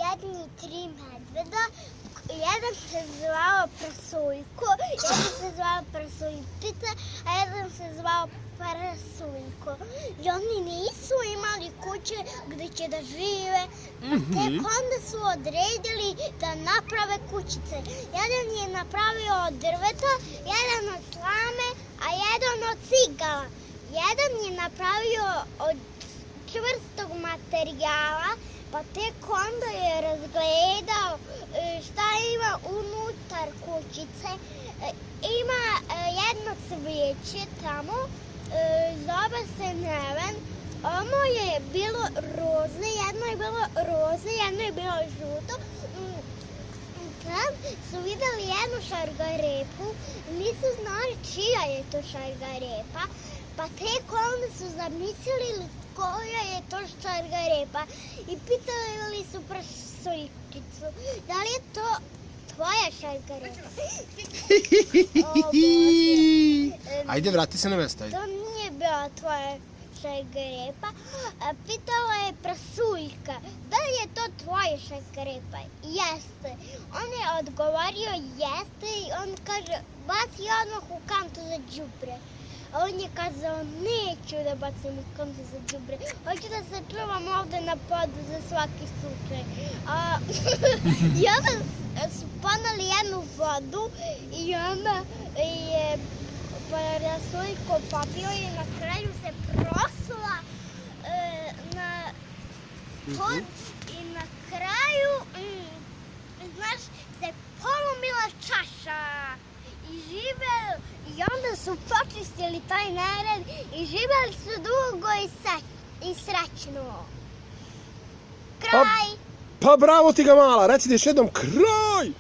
jedni 3 medveda. Jedan se zvao Prasuljko, jedan se zvao Prasuljpica, a jedan se zvao Prasuljko. I oni nisu imali kuće gde će da žive, tek onda su odredili da naprave kućice. Jedan je napravio od drveta, jedan od slame, a jedan od cigala. Jedan je napravio od čvrstog materijala, pa tek onda je razgledao šta ima unutar kućice. Ima jedno cvijeće tamo, zove se Neven. Ono je bilo roze, jedno je bilo roze, jedno je bilo žuto. Tad su videli jednu šargarepu, nisu znali čija je to šargarepa, pa tek onda su zamislili koja je to šargarepa i pitali su Prasuljkicu, da li je to tvoja šargarepa? Ajde, vrati se na mesto. To nije bila tvoja šargarepa. Pitala je Prasuljka, da li je to tvoja šargarepa? Jeste. On je odgovorio jeste i on kaže, baci odmah u kantu za đubre. A on je kazao, neću da bacim u kantu za đubre. Hoću da se čuvam ovde na podu za svaki slučaj. I onda su poneli jednu vodu i onda je Prasuljko popio i na kraju se prosula na pod i na kraju, znaš, se polomila čaša. I onda su počistili taj nered i živeli su dugo i srećno. Kraj! Pa bravo ti ga mala, reci ti još jednom kraj!